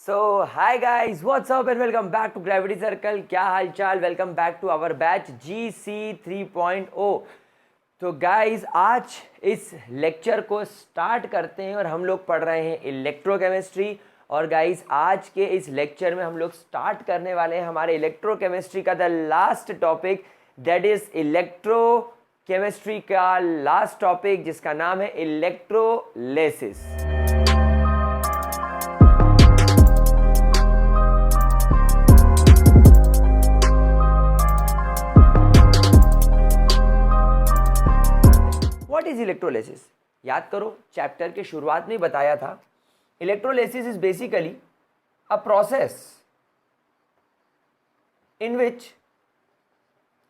So hi guys, what's up and welcome back to Gravity Circle. क्या हाल चाल। Welcome back to our batch GC 3.0। तो guys आज इस लेक्चर को स्टार्ट करते हैं और हम लोग पढ़ रहे हैं इलेक्ट्रोकेमिस्ट्री। और गाइस आज के इस लेक्चर में हम लोग स्टार्ट करने वाले हैं हमारे इलेक्ट्रोकेमिस्ट्री का the last topic, that is electrochemistry का लास्ट टॉपिक जिसका नाम है इलेक्ट्रोलिसिस। What is electrolysis? याद करो, चैप्टर के शुरुआत में बताया था electrolysis is basically a process in which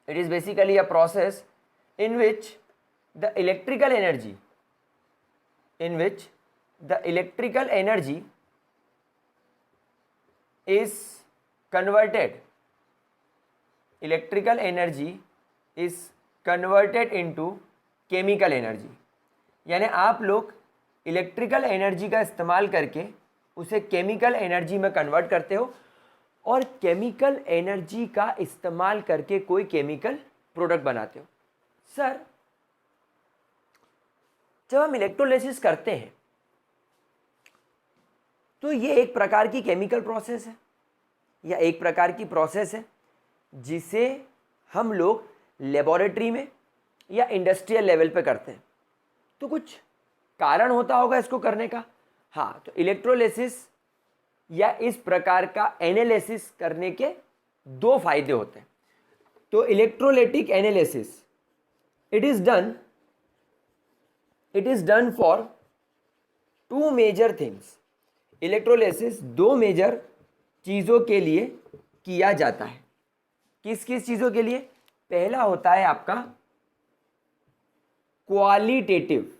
it is basically a process in which the electrical energy is converted into chemical energy. यानी आप लोग इलेक्ट्रिकल एनर्जी का इस्तेमाल करके उसे केमिकल एनर्जी में कन्वर्ट करते हो और केमिकल एनर्जी का इस्तेमाल करके कोई केमिकल प्रोडक्ट बनाते हो। सर, जब हम इलेक्ट्रोलिसिस करते हैं तो ये एक प्रकार की केमिकल प्रोसेस है या एक प्रकार की प्रोसेस है जिसे हम लोग लेबोरेटरी में या इंडस्ट्रियल लेवल पे करते हैं। तो कुछ कारण होता होगा इसको करने का। हाँ, तो इलेक्ट्रोलिसिस या इस प्रकार का एनालिसिस करने के दो फायदे होते हैं। तो electrolytic analysis it is done for two major things. Electrolysis दो मेजर चीज़ों के लिए किया जाता है। किस किस चीज़ों के लिए? पहला होता है आपका क्वालिटेटिव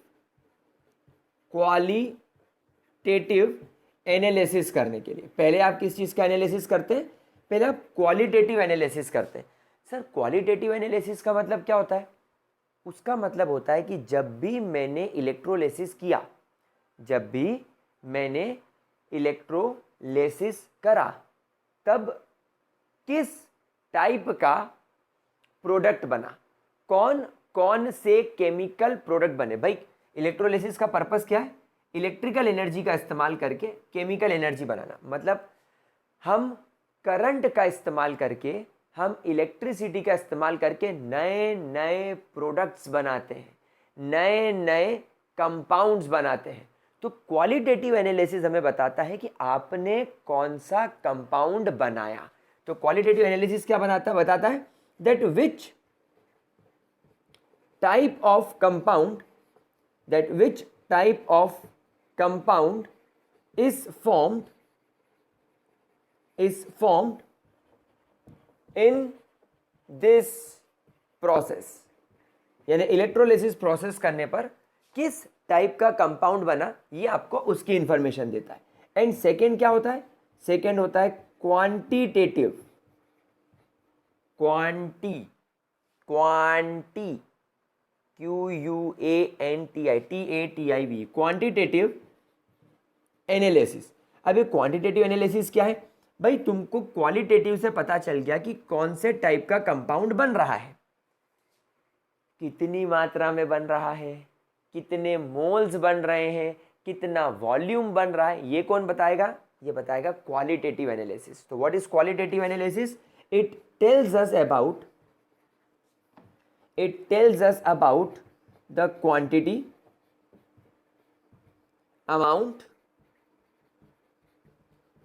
एनालिसिस करने के लिए। पहले आप किस चीज़ का एनालिसिस करते हैं? पहले आप क्वालिटेटिव एनालिसिस करते हैं। सर, क्वालिटेटिव एनालिसिस का मतलब क्या होता है? उसका मतलब होता है कि जब भी मैंने इलेक्ट्रोलिसिस करा तब किस टाइप का प्रोडक्ट बना, कौन से केमिकल प्रोडक्ट बने। भाई, इलेक्ट्रोलिसिस का पर्पस क्या है? इलेक्ट्रिकल एनर्जी का इस्तेमाल करके केमिकल एनर्जी बनाना। मतलब हम करंट का इस्तेमाल करके, हम इलेक्ट्रिसिटी का इस्तेमाल करके नए नए प्रोडक्ट्स बनाते हैं, नए नए कंपाउंड्स बनाते हैं। तो क्वालिटेटिव एनालिसिस हमें बताता है कि आपने कौन सा कंपाउंड बनाया। तो क्वालिटेटिव एनालिसिस क्या बताता है that which type of compound is formed in this process। यानी इलेक्ट्रोलिसिस प्रोसेस करने पर किस टाइप का कंपाउंड बना, ये आपको उसकी इंफॉर्मेशन देता है। एंड सेकेंड क्या होता है? सेकेंड होता है क्वांटिटेटिव क्वांटिटेटिव एनालिसिस। अब ये क्वांटिटेटिव एनालिसिस क्या है? भाई, तुमको क्वालिटेटिव से पता चल गया कि कौन से टाइप का कंपाउंड बन रहा है, कितनी मात्रा में बन रहा है, कितने मोल्स बन रहे हैं, कितना वॉल्यूम बन रहा है। ये कौन बताएगा? ये बताएगा क्वालिटेटिव एनालिसिस। तो what is qualitative analysis? It tells us about the quantity, amount,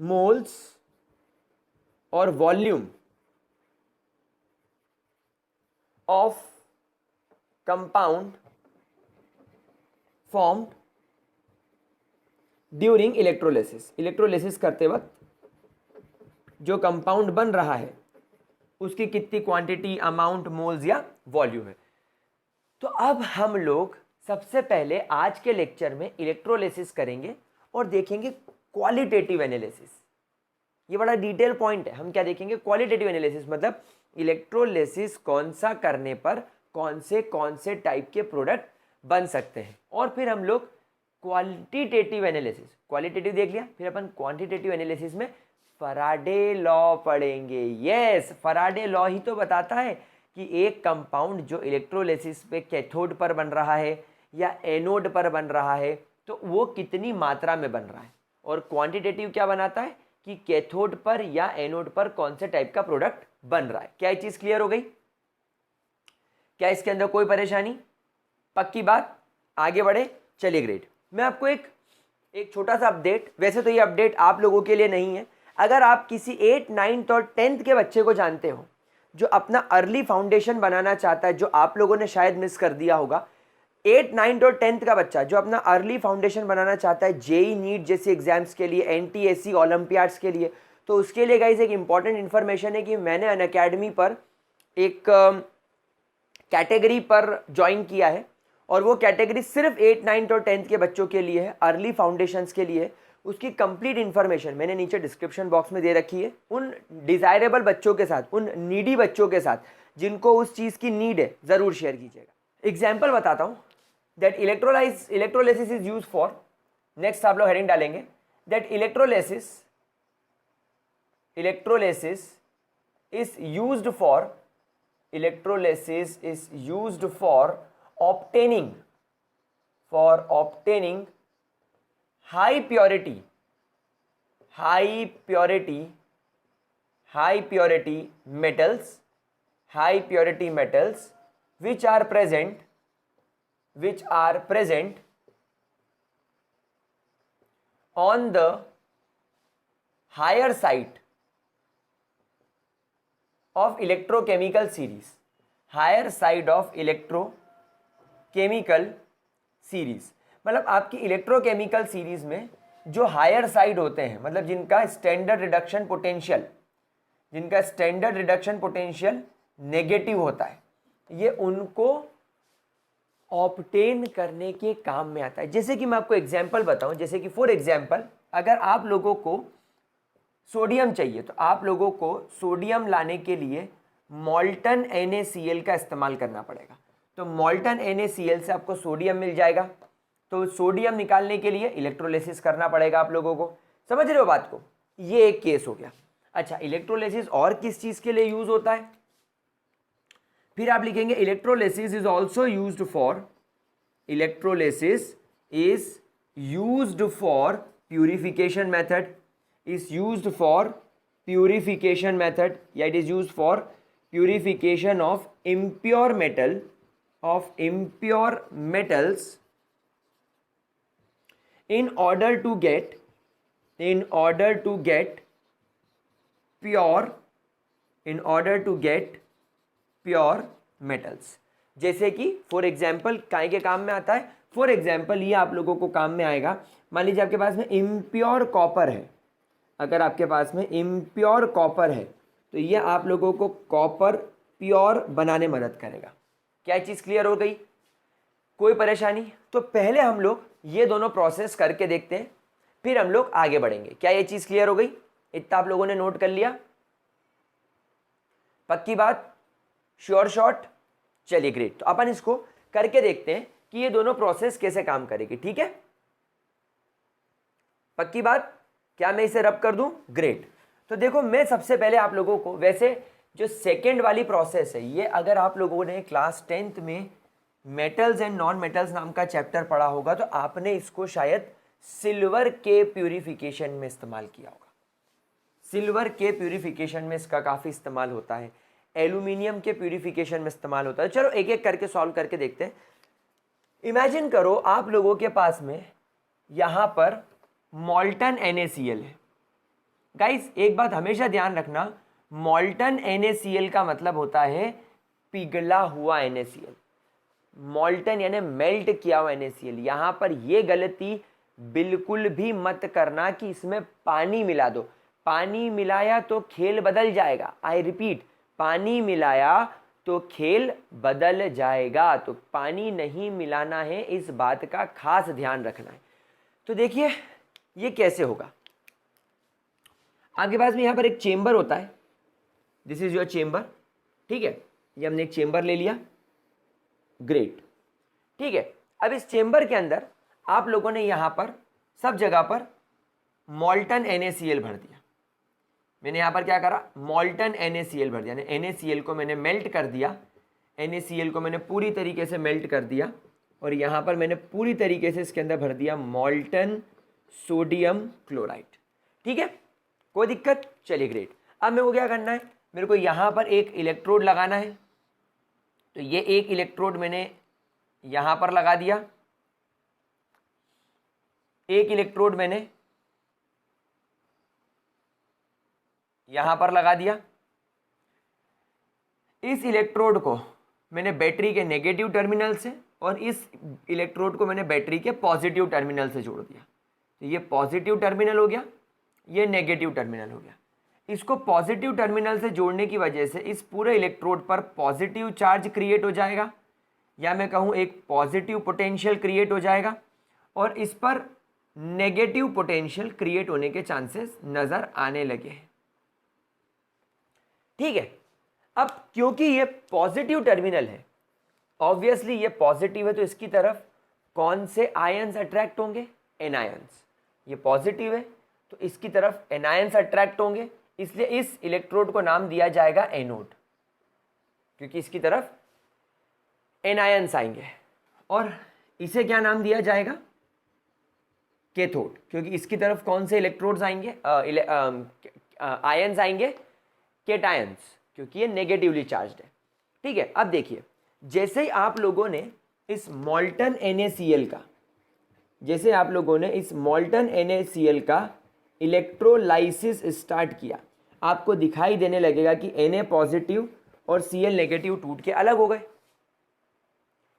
moles or volume of compound formed during electrolysis। Electrolysis करते वक्त जो कंपाउंड बन रहा है उसकी कितनी क्वांटिटी, अमाउंट, मोल्स या वॉल्यूम है। तो अब हम लोग सबसे पहले आज के लेक्चर में इलेक्ट्रोलिसिस करेंगे और देखेंगे क्वालिटेटिव एनालिसिस। ये बड़ा डिटेल पॉइंट है। हम क्या देखेंगे? क्वालिटेटिव एनालिसिस मतलब इलेक्ट्रोलिसिस कौन सा करने पर कौन से टाइप के प्रोडक्ट बन सकते हैं। और फिर हम लोग क्वालिटेटिव एनालिसिस, क्वालिटेटिव देख लिया, फिर अपन क्वांटिटेटिव एनालिसिस में फैराडे लॉ पढ़ेंगे। यस, फैराडे लॉ ही तो बताता है कि एक कंपाउंड जो इलेक्ट्रोलिसिस पे कैथोड पर बन रहा है या एनोड पर बन रहा है तो वो कितनी मात्रा में बन रहा है, और क्वांटिटेटिव क्या बनाता है कि कैथोड पर या एनोड पर कौन से टाइप का प्रोडक्ट बन रहा है। क्या ये चीज क्लियर हो गई? क्या इसके अंदर कोई परेशानी? पक्की बात, आगे बढ़े, चलिए ग्रेट। मैं आपको एक छोटा सा अपडेट, वैसे तो ये अपडेट आप लोगों के लिए नहीं है, अगर आप किसी 8, 9 और 10 के बच्चे को जानते हो जो अपना अर्ली फाउंडेशन बनाना चाहता है, जो आप लोगों ने शायद मिस कर दिया होगा, 8, 9 और 10 का बच्चा जो अपना अर्ली फाउंडेशन बनाना चाहता है जेई नीट जैसी एग्जाम्स के लिए, एनटीएससी ओलंपियाड्स के लिए, तो उसके लिए गाइस एक इंपॉर्टेंट इन्फॉर्मेशन है कि मैंने अनअकैडमी पर एक कैटेगरी पर ज्वाइन किया है, और वो कैटेगरी सिर्फ 8, 9 और 10 के बच्चों के लिए है, अर्ली फाउंडेशंस के लिए। उसकी कंप्लीट इन्फॉर्मेशन मैंने नीचे डिस्क्रिप्शन बॉक्स में दे रखी है। उन डिजायरेबल बच्चों के साथ, उन नीडी बच्चों के साथ जिनको उस चीज़ की नीड है, ज़रूर शेयर कीजिएगा। एग्जाम्पल बताता हूँ, that electrolysis is use for, next आप लोग हेडिंग डालेंगे, that electrolysis is used for obtaining high purity metals which are present on the higher side of electrochemical series, chemical series. मतलब आपकी इलेक्ट्रोकेमिकल सीरीज में जो higher side होते हैं, मतलब जिनका स्टैंडर्ड रिडक्शन पोटेंशियल नेगेटिव होता है, ये उनको ऑब्टेन करने के काम में आता है। जैसे कि मैं आपको एग्जांपल बताऊं, जैसे कि फॉर एग्जांपल अगर आप लोगों को सोडियम चाहिए तो आप लोगों को सोडियम लाने के लिए मॉल्टन NaCl का इस्तेमाल करना पड़ेगा। तो मॉल्टन NaCl से आपको सोडियम मिल जाएगा, तो सोडियम निकालने के लिए इलेक्ट्रोलिसिस करना पड़ेगा आप लोगों को। समझ रहे हो बात को? ये एक केस हो गया। अच्छा, इलेक्ट्रोलिसिस और किस चीज के लिए यूज होता है? फिर आप लिखेंगे electrolysis is also used for purification method, या it is used for purification of impure metals in order to get pure metals। जैसे कि फॉर एग्जाम्पल काहे के काम में आता है? फॉर एग्जाम्पल ये आप लोगों को काम में आएगा, मान लीजिए आपके पास में इम्प्योर कॉपर है। अगर आपके पास में इम्प्योर कॉपर है तो ये आप लोगों को कॉपर प्योर बनाने में मदद करेगा। क्या चीज़ क्लियर हो गई? कोई परेशानी? तो पहले हम लोग ये दोनों प्रोसेस करके देखते हैं, फिर हम लोग आगे बढ़ेंगे। क्या ये चीज़ क्लियर हो गई? इतना आप लोगों ने नोट कर लिया? पक्की बात? Sure shot? चलिए ग्रेट। तो अपन इसको करके देखते हैं कि ये दोनों प्रोसेस कैसे काम करेगी। ठीक है, पक्की बात? क्या मैं इसे रब कर दूं? ग्रेट। तो देखो, मैं सबसे पहले आप लोगों को, वैसे जो सेकेंड वाली प्रोसेस है ये अगर आप लोगों ने क्लास 10th में मेटल्स एंड नॉन मेटल्स नाम का चैप्टर पढ़ा होगा तो आपने इसको शायद सिल्वर के प्यूरिफिकेशन में इस्तेमाल किया होगा। सिल्वर के प्यूरिफिकेशन में इसका काफ़ी इस्तेमाल होता है, एल्यूमिनियम के प्यूरिफिकेशन में इस्तेमाल होता है। चलो एक एक करके सॉल्व करके देखते हैं। इमेजिन करो आप लोगों के पास में यहाँ पर मॉल्टन NaCl है। गाइस एक बात हमेशा ध्यान रखना, मॉल्टन NaCl का मतलब होता है पिघला हुआ NaCl। मॉल्टन यानी मेल्ट किया हुआ NaCl। यहां पर यह गलती बिल्कुल भी मत करना कि इसमें पानी मिला दो। पानी मिलाया तो खेल बदल जाएगा। आई रिपीट, पानी मिलाया तो खेल बदल जाएगा। तो पानी नहीं मिलाना है, इस बात का खास ध्यान रखना है। तो देखिए ये कैसे होगा। आपके पास में यहां पर एक चेंबर होता है, दिस इज योर चेंबर। ठीक है, ये हमने एक चेंबर ले लिया। ग्रेट। ठीक है, अब इस चेंबर के अंदर आप लोगों ने यहाँ पर सब जगह पर मॉल्टन NaCl भर दिया। मैंने यहाँ पर क्या करा, मॉल्टन NaCl भर दिया, NaCl को मैंने मेल्ट कर दिया, NaCl को मैंने पूरी तरीके से मेल्ट कर दिया और यहाँ पर मैंने पूरी तरीके से इसके अंदर भर दिया मॉल्टन सोडियम क्लोराइड। ठीक है, कोई दिक्कत? चलिए ग्रेट। अब मेरे को क्या करना है, मेरे को यहाँ पर एक इलेक्ट्रोड लगाना है। तो ये एक इलेक्ट्रोड मैंने यहाँ पर लगा दिया, एक इलेक्ट्रोड मैंने यहाँ पर लगा दिया। इस इलेक्ट्रोड को मैंने बैटरी के नेगेटिव टर्मिनल से और इस इलेक्ट्रोड को मैंने बैटरी के पॉजिटिव टर्मिनल से जोड़ दिया। तो ये पॉजिटिव टर्मिनल हो गया, ये नेगेटिव टर्मिनल हो गया। इसको पॉजिटिव टर्मिनल से जोड़ने की वजह से इस पूरे इलेक्ट्रोड पर पॉजिटिव चार्ज क्रिएट हो जाएगा, या मैं कहूँ एक पॉजिटिव पोटेंशियल क्रिएट हो जाएगा, और इस पर नेगेटिव पोटेंशियल क्रिएट होने के चांसेस नज़र आने लगे हैं। ठीक है, अब क्योंकि ये पॉजिटिव टर्मिनल है, ऑब्वियसली ये पॉजिटिव है, तो इसकी तरफ कौन से आयंस अट्रैक्ट होंगे? एनायंस। ये पॉजिटिव है तो इसकी तरफ एनायंस अट्रैक्ट होंगे, इसलिए इस इलेक्ट्रोड को नाम दिया जाएगा एनोड, क्योंकि इसकी तरफ एनायंस आएंगे। और इसे क्या नाम दिया जाएगा? कैथोड, क्योंकि इसकी तरफ कौन से इलेक्ट्रोड्स आएंगे? आयंस आएंगे, केटायंस, क्योंकि ये नेगेटिवली चार्ज्ड है। ठीक है, अब देखिए, जैसे ही आप लोगों ने इस मॉल्टन NaCl का, जैसे आप लोगों ने इस मॉल्टन NaCl का इलेक्ट्रोलाइसिस स्टार्ट किया, आपको दिखाई देने लगेगा कि Na पॉजिटिव और Cl नेगेटिव टूट के अलग हो गए।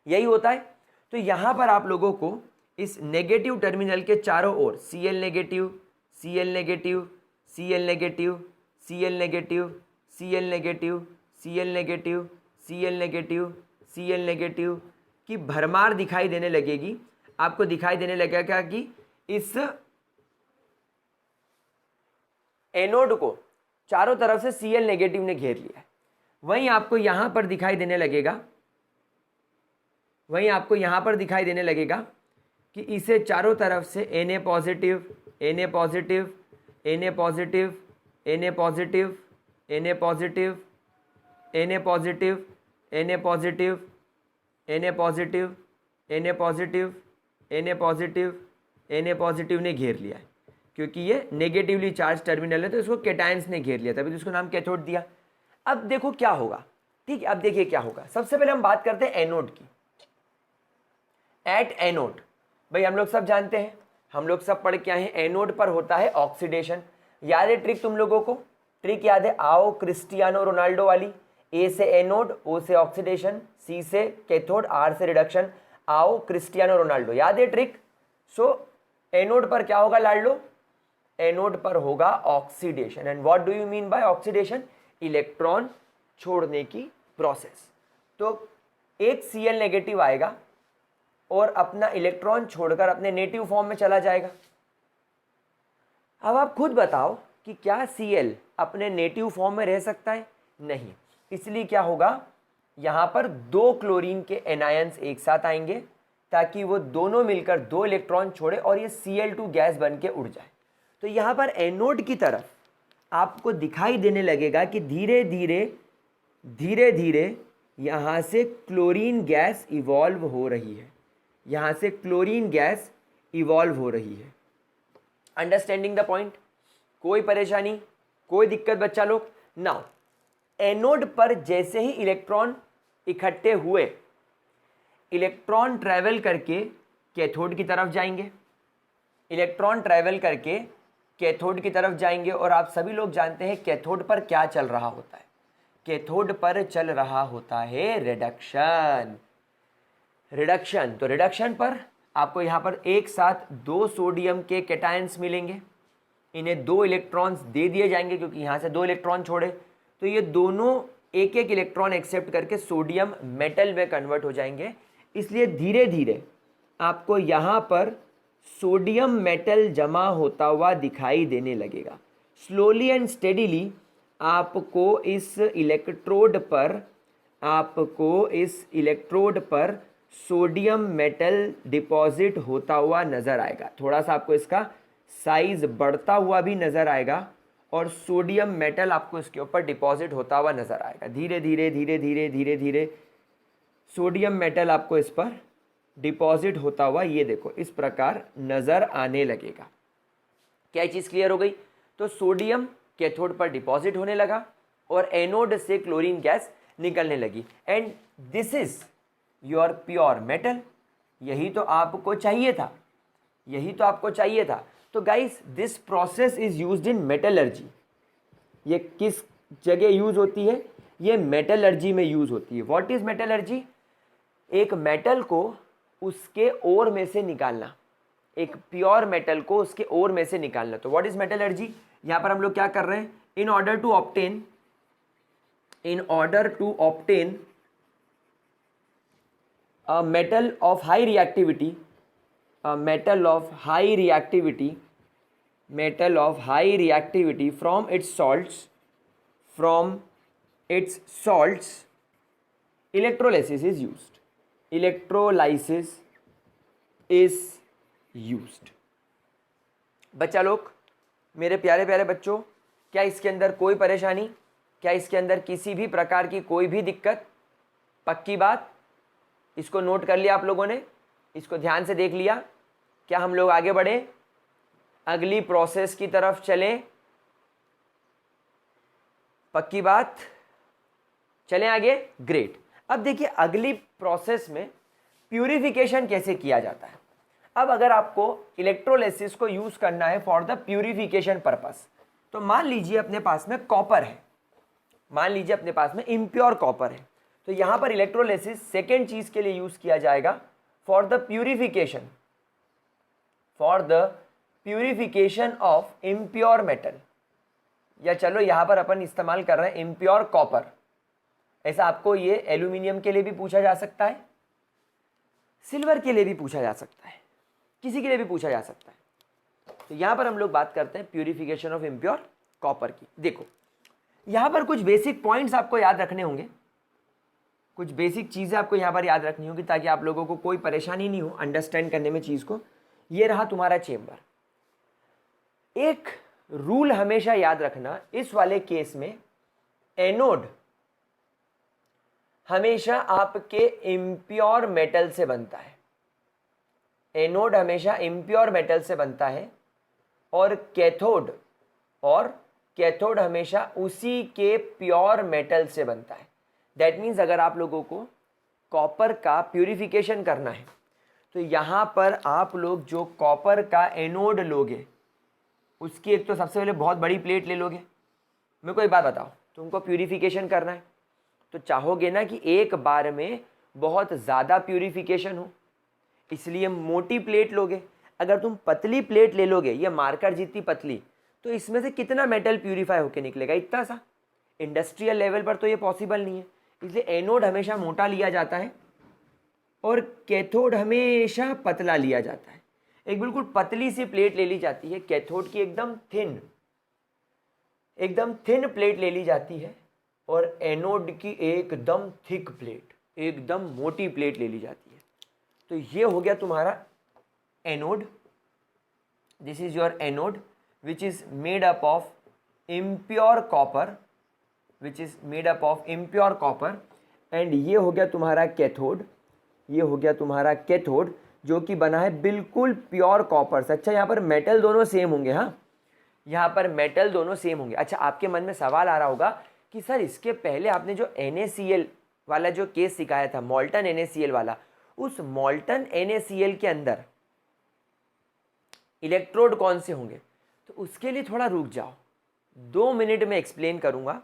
यही होता है। तो यहाँ पर आप लोगों को इस नेगेटिव टर्मिनल के चारों ओर Cl negative, Cl negative, Cl negative, Cl negative, Cl negative, Cl negative, Cl negative, Cl negative की भरमार दिखाई देने लगेगी। आपको दिखाई देने लगेगा कि इस एनोड को चारों तरफ से Cl नेगेटिव ने घेर लिया है। वहीं आपको यहाँ पर दिखाई देने लगेगा, वहीं आपको यहाँ पर दिखाई देने लगेगा कि इसे चारों तरफ से Na positive, Na positive, Na positive, Na positive, Na positive, Na positive, Na positive, Na positive, Na positive, Na positive, Na positive ने घेर लिया है। क्योंकि ये नेगेटिवली चार्ज टर्मिनल है तो इसको कैटायंस ने घेर लिया, तभी तो इसको नाम कैथोड दिया। अब देखो क्या होगा। ठीक है, अब देखिए क्या होगा। सबसे पहले हम बात करते हैं एनोड की। एट एनोड, भाई हम लोग सब जानते हैं, हम लोग सब पढ़ के आए हैं, एनोड पर होता है ऑक्सीडेशन। याद है ट्रिक तुम लोगों को? ट्रिक याद है? आओ क्रिस्टियानो रोनाल्डो वाली, ए से एनोड, ओ से ऑक्सीडेशन, सी से कैथोड, आर से रिडक्शन। आओ क्रिस्टियानो रोनाल्डो, याद है ट्रिक? सो एनोड पर क्या होगा लाडलो? एनोड पर होगा oxidation. And what do you mean by oxidation? Electron छोड़ने की प्रोसेस। तो एक Cl नेगेटिव आएगा और अपना इलेक्ट्रॉन छोड़कर अपने नेटिव फॉर्म में चला जाएगा। अब आप खुद बताओ कि क्या Cl अपने नेटिव फॉर्म में रह सकता है? नहीं। इसलिए क्या होगा, यहाँ पर दो क्लोरीन के एनायंस एक साथ आएंगे ताकि वो दोनों मिलकर दो इलेक्ट्रॉन छोड़े और ये Cl2 गैस बन के उड़ जाए। तो यहाँ पर एनोड की तरफ आपको दिखाई देने लगेगा कि धीरे धीरे यहाँ से क्लोरीन गैस इवॉल्व हो रही है, यहाँ से क्लोरीन गैस इवॉल्व हो रही है। Understanding the point? कोई परेशानी, कोई दिक्कत बच्चा लोग? नाउ एनोड पर जैसे ही इलेक्ट्रॉन इकट्ठे हुए, इलेक्ट्रॉन ट्रैवल करके कैथोड की तरफ जाएंगे, इलेक्ट्रॉन ट्रैवल करके कैथोड की तरफ जाएंगे। और आप सभी लोग जानते हैं कैथोड पर क्या चल रहा होता है? कैथोड पर चल रहा होता है रिडक्शन। रिडक्शन, तो रिडक्शन पर आपको यहाँ पर एक साथ दो सोडियम के कैटायंस मिलेंगे, इन्हें दो इलेक्ट्रॉन्स दे दिए जाएंगे क्योंकि यहाँ से दो इलेक्ट्रॉन छोड़े, तो ये दोनों एक एक इलेक्ट्रॉन एक्सेप्ट करके सोडियम मेटल में कन्वर्ट हो जाएंगे। इसलिए धीरे धीरे आपको यहाँ पर सोडियम मेटल जमा होता हुआ दिखाई देने लगेगा। स्लोली एंड स्टेडीली आपको इस इलेक्ट्रोड पर सोडियम मेटल डिपॉजिट होता हुआ नज़र आएगा। थोड़ा सा आपको इसका साइज बढ़ता हुआ भी नज़र आएगा और सोडियम मेटल आपको इसके ऊपर डिपॉजिट होता हुआ नज़र आएगा। धीरे धीरे धीरे धीरे धीरे धीरे सोडियम मेटल आपको इस पर डिपॉजिट होता हुआ ये देखो इस प्रकार नज़र आने लगेगा। क्या चीज़ क्लियर हो गई? तो सोडियम कैथोड पर डिपॉजिट होने लगा और एनोड से क्लोरीन गैस निकलने लगी and this is your pure metal. यही तो आपको चाहिए था, यही तो आपको चाहिए था। तो guys this process is used in metallurgy. ये किस जगह यूज होती है? ये मेटलर्जी में यूज होती है। What is metallurgy? एक मेटल को उसके ओर में से निकालना, एक प्योर मेटल को उसके ओर में से निकालना। तो व्हाट इज मेटलर्जी? यहां पर हम लोग क्या कर रहे हैं? In order to obtain a metal of high reactivity, a metal of high reactivity from its salts, electrolysis is used. बच्चा लोग, मेरे प्यारे प्यारे बच्चों, क्या इसके अंदर कोई परेशानी? क्या इसके अंदर किसी भी प्रकार की कोई भी दिक्कत? पक्की बात? इसको नोट कर लिया आप लोगों ने? इसको ध्यान से देख लिया? क्या हम लोग आगे बढ़े, अगली प्रोसेस की तरफ चलें? पक्की बात? चलें आगे? ग्रेट। अब देखिए अगली प्रोसेस में प्यूरिफिकेशन कैसे किया जाता है। अब अगर आपको इलेक्ट्रोलिसिस को यूज करना है फॉर द प्यूरिफिकेशन पर्पस, तो मान लीजिए अपने पास में कॉपर है, मान लीजिए अपने पास में इम्प्योर कॉपर है, तो यहां पर इलेक्ट्रोलिसिस सेकेंड चीज के लिए यूज किया जाएगा for the purification of impure metal, या चलो यहां पर अपन इस्तेमाल कर रहे हैं इम्प्योर कॉपर। ऐसा आपको ये एल्यूमिनियम के लिए भी पूछा जा सकता है, सिल्वर के लिए भी पूछा जा सकता है, किसी के लिए भी पूछा जा सकता है। तो यहां पर हम लोग बात करते हैं प्यूरिफिकेशन ऑफ इम्प्योर कॉपर की। देखो यहां पर कुछ बेसिक पॉइंट्स आपको याद रखने होंगे, कुछ बेसिक चीज़ें आपको यहाँ पर याद रखनी होगी ताकि आप लोगों को कोई परेशानी नहीं हो अंडरस्टैंड करने में चीज़ को। ये रहा तुम्हारा चेम्बर। एक रूल हमेशा याद रखना, इस वाले केस में एनोड हमेशा आपके इम्प्योर मेटल से बनता है, एनोड हमेशा इम्प्योर मेटल से बनता है और कैथोड हमेशा उसी के प्योर मेटल से बनता है। दैट मीन्स अगर आप लोगों को कॉपर का प्यूरिफिकेशन करना है तो यहाँ पर आप लोग जो कॉपर का एनोड लोगे उसकी एक तो सबसे पहले बहुत बड़ी प्लेट ले लोगे। मेरे को एक बात बताओ, तुमको प्यूरिफिकेशन करना है तो चाहोगे ना कि एक बार में बहुत ज़्यादा प्यूरिफिकेशन हो, इसलिए मोटी प्लेट लोगे। अगर तुम पतली प्लेट ले लोगे, ये मार्कर जितनी पतली, तो इसमें से कितना मेटल प्यूरिफाई होकर निकलेगा? इतना सा। इंडस्ट्रियल लेवल पर तो ये पॉसिबल नहीं है, इसलिए एनोड हमेशा मोटा लिया जाता है और कैथोड हमेशा पतला लिया जाता है। एक बिल्कुल पतली सी प्लेट ले ली जाती है, कैथोड की एकदम थिन प्लेट ले ली जाती है और एनोड की एकदम थिक प्लेट, एकदम मोटी प्लेट ले ली जाती है। तो ये हो गया तुम्हारा anode. This is your anode which is made up of impure copper, and ये हो गया तुम्हारा कैथोड, ये हो गया तुम्हारा कैथोड जो कि बना है बिल्कुल प्योर कॉपर से। अच्छा, यहाँ पर मेटल दोनों सेम होंगे। हाँ, यहाँ पर मेटल दोनों सेम होंगे। अच्छा, आपके मन में सवाल आ रहा होगा कि सर इसके पहले आपने जो NaCl वाला जो केस सिखाया था, मॉल्टन NaCl वाला, उस मॉल्टन NaCl के अंदर इलेक्ट्रोड कौन से होंगे? तो उसके लिए थोड़ा रुक जाओ, 2 मिनट में एक्सप्लेन करूंगा।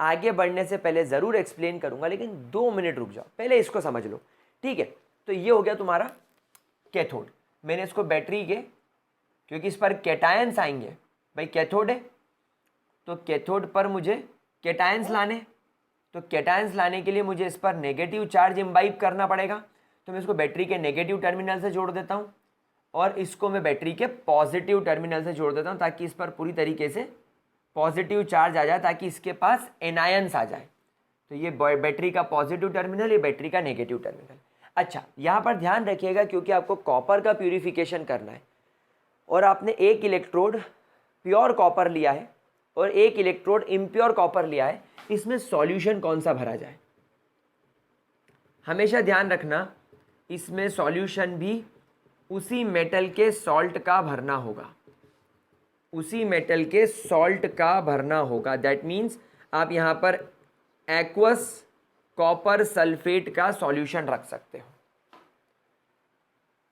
आगे बढ़ने से पहले ज़रूर एक्सप्लेन करूंगा, लेकिन 2 मिनट रुक जाओ, पहले इसको समझ लो, ठीक है? तो ये हो गया तुम्हारा कैथोड। मैंने इसको बैटरी के, क्योंकि इस पर कैटायंस आएंगे, भाई कैथोड है तो कैथोड पर मुझे कैटायंस लाने, तो कैटायंस लाने के लिए मुझे इस पर नेगेटिव चार्ज इम्बाइब करना पड़ेगा। तो मैं इसको बैटरी के नेगेटिव टर्मिनल से जोड़ देता हूँ और इसको मैं बैटरी के पॉजिटिव टर्मिनल से जोड़ देता हूँ ताकि इस पर पूरी तरीके से पॉजिटिव चार्ज आ जाए, ताकि इसके पास एनायंस आ जाए। तो ये बैटरी का पॉजिटिव टर्मिनल, ये बैटरी का नेगेटिव टर्मिनल। अच्छा, यहाँ पर ध्यान रखिएगा क्योंकि आपको कॉपर का प्यूरिफिकेशन करना है और आपने एक इलेक्ट्रोड प्योर कॉपर लिया है और एक इलेक्ट्रोड इम्प्योर कॉपर लिया है, इसमें सॉल्यूशन कौन सा भरा जाए। हमेशा ध्यान रखना इसमें सॉल्यूशन भी उसी मेटल के सॉल्ट का भरना होगा, उसी मेटल के सॉल्ट का भरना होगा। दैट मीन्स आप यहाँ पर एक्वस कॉपर सल्फेट का सॉल्यूशन रख सकते हो।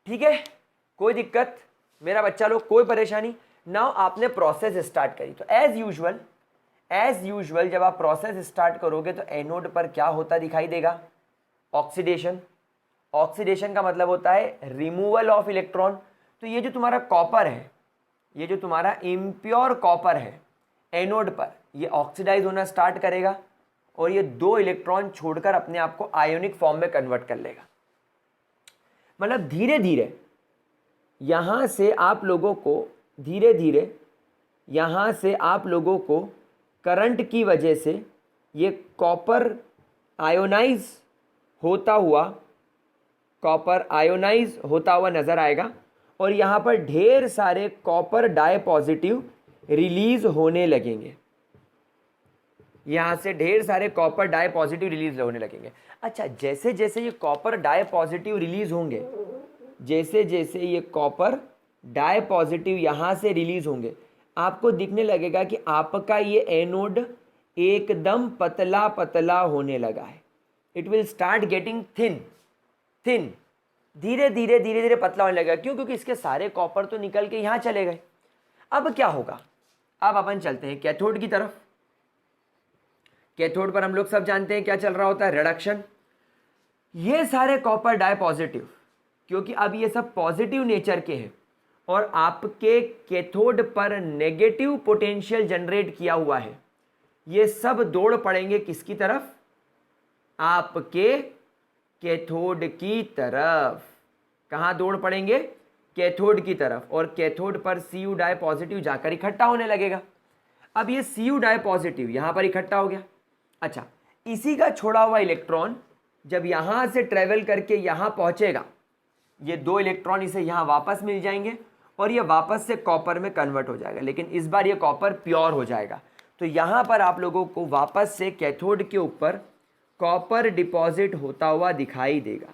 ठीक है, कोई दिक्कत मेरा बच्चा लोग, कोई परेशानी। नाउ आपने प्रोसेस स्टार्ट करी तो एज यूजुअल जब आप प्रोसेस स्टार्ट करोगे तो एनोड पर क्या होता दिखाई देगा, ऑक्सीडेशन। ऑक्सीडेशन का मतलब होता है रिमूवल ऑफ इलेक्ट्रॉन। तो ये जो तुम्हारा कॉपर है, ये जो तुम्हारा इम्प्योर कॉपर है, एनोड पर ये ऑक्सीडाइज होना स्टार्ट करेगा और ये 2 इलेक्ट्रॉन छोड़कर अपने आप को आयोनिक फॉर्म में कन्वर्ट कर लेगा। मतलब धीरे धीरे यहाँ से आप लोगों को यहाँ से आप लोगों को करंट की वजह से ये कॉपर आयोनाइज होता हुआ नज़र आएगा और यहाँ पर ढेर सारे कॉपर डाई पॉजिटिव रिलीज होने लगेंगे। यहाँ से ढेर सारे कॉपर डाई पॉजिटिव रिलीज होने लगेंगे। अच्छा, जैसे जैसे ये कॉपर डाई पॉजिटिव रिलीज होंगे, जैसे जैसे ये कॉपर डाई पॉजिटिव यहाँ से रिलीज होंगे, आपको दिखने लगेगा कि आपका ये एनोड एकदम पतला पतला होने लगा है। It will start getting thin. धीरे धीरे पतला होने लगेगा। क्यों? क्योंकि इसके सारे कॉपर तो निकल के यहाँ चले गए। अब क्या होगा, अब अपन चलते हैं कैथोड की तरफ। कैथोड पर हम लोग सब जानते हैं क्या चल रहा होता है, रिडक्शन। ये सारे कॉपर डाई पॉजिटिव, क्योंकि अब ये सब पॉजिटिव नेचर के हैं और आपके कैथोड पर नेगेटिव पोटेंशियल जनरेट किया हुआ है, ये सब दौड़ पड़ेंगे किसकी तरफ, आपके कैथोड की तरफ। कहाँ दौड़ पड़ेंगे, कैथोड की तरफ। और कैथोड पर Cu डाई पॉजिटिव जाकर इकट्ठा होने लगेगा। अब ये Cu डाई पॉजिटिव यहाँ पर इकट्ठा हो गया। अच्छा, इसी का छोड़ा हुआ इलेक्ट्रॉन जब यहाँ से ट्रेवल करके यहाँ पहुँचेगा, ये 2 इलेक्ट्रॉन इसे यहाँ वापस मिल जाएंगे और ये वापस से कॉपर में कन्वर्ट हो जाएगा, लेकिन इस बार ये कॉपर प्योर हो जाएगा। तो यहाँ पर आप लोगों को वापस से कैथोड के ऊपर कॉपर डिपॉजिट होता हुआ दिखाई देगा।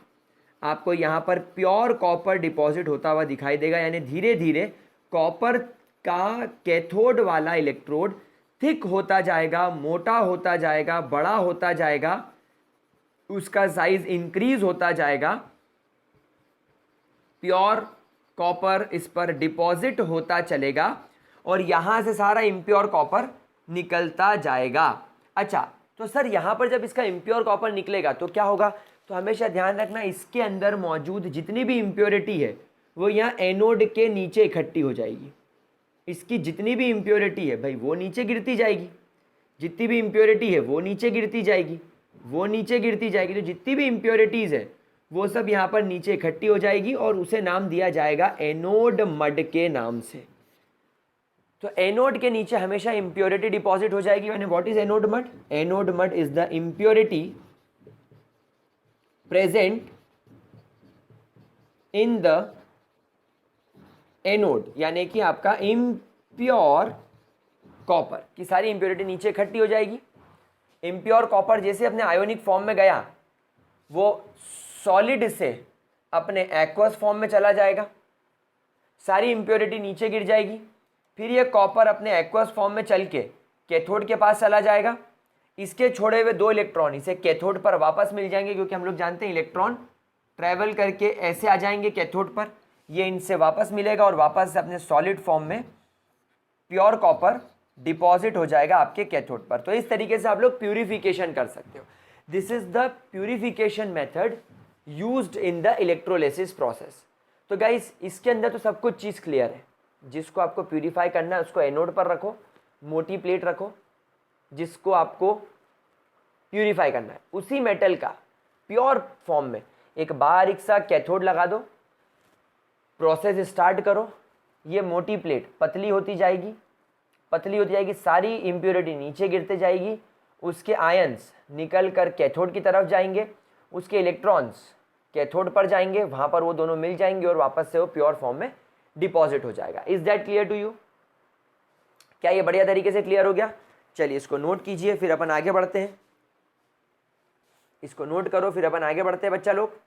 आपको यहाँ पर प्योर कॉपर डिपॉजिट होता हुआ दिखाई देगा, यानी धीरे धीरे कॉपर का कैथोड वाला इलेक्ट्रोड थिक होता जाएगा, मोटा होता जाएगा, बड़ा होता जाएगा, उसका साइज इंक्रीज होता जाएगा। प्योर कॉपर इस पर डिपॉजिट होता चलेगा और यहाँ से सारा इम्प्योर कॉपर निकलता जाएगा। अच्छा, तो सर यहाँ पर जब इसका इम्प्योर कॉपर निकलेगा तो क्या होगा, तो हमेशा ध्यान रखना इसके अंदर मौजूद जितनी भी इम्प्योरिटी है वो यहाँ एनोड के नीचे इकट्ठी हो जाएगी। इसकी जितनी भी इम्प्योरिटी है भाई वो नीचे गिरती जाएगी, जितनी भी इम्प्योरिटी है वो नीचे गिरती जाएगी, वो नीचे गिरती जाएगी। तो जितनी भी इम्प्योरिटीज़ है वो सब यहाँ पर नीचे इकट्ठी हो जाएगी और उसे नाम दिया जाएगा एनोड मड के नाम से। तो एनोड के नीचे हमेशा इम्प्योरिटी डिपॉजिट हो जाएगी। यानी what is anode mud, anode mud is the impurity present in the anode, यानी कि आपका इम्प्योर कॉपर की सारी इम्प्योरिटी नीचे इकट्ठी हो जाएगी। इम्प्योर कॉपर जैसे अपने आयोनिक फॉर्म में गया वो सॉलिड से अपने एक्वस फॉर्म में चला जाएगा, सारी इम्प्योरिटी नीचे गिर जाएगी। फिर ये कॉपर अपने एक्वस फॉर्म में चल के कैथोड के पास चला जाएगा। इसके छोड़े हुए 2 इलेक्ट्रॉन इसे कैथोड पर वापस मिल जाएंगे, क्योंकि हम लोग जानते हैं इलेक्ट्रॉन ट्रैवल करके ऐसे आ जाएंगे कैथोड पर, ये इनसे वापस मिलेगा और वापस से अपने सॉलिड फॉर्म में प्योर कॉपर डिपॉजिट हो जाएगा आपके कैथोड पर। तो इस तरीके से आप लोग प्यूरिफिकेशन कर सकते हो। This is the purification method used in the electrolysis process. तो गाइस इसके अंदर तो सब कुछ चीज़ क्लियर है। जिसको आपको प्यूरिफाई करना है उसको एनोड पर रखो, मोटी प्लेट रखो, जिसको आपको प्यूरिफाई करना है उसी मेटल का प्योर फॉर्म में एक बारीक सा कैथोड लगा दो, प्रोसेस स्टार्ट करो। ये मोटी प्लेट पतली होती जाएगी, पतली होती जाएगी, सारी इम्प्योरिटी नीचे गिरते जाएगी, उसके आयंस निकल कर कैथोड की तरफ जाएंगे, उसके इलेक्ट्रॉन्स कैथोड पर जाएंगे, वहां पर वो दोनों मिल जाएंगे और वापस से वो प्योर फॉर्म में डिपॉजिट हो जाएगा। Is that clear to you? क्या ये बढ़िया तरीके से क्लियर हो गया? चलिए इसको नोट कीजिए, फिर अपन आगे बढ़ते हैं। इसको नोट करो, फिर अपन आगे बढ़ते हैं बच्चा लोग।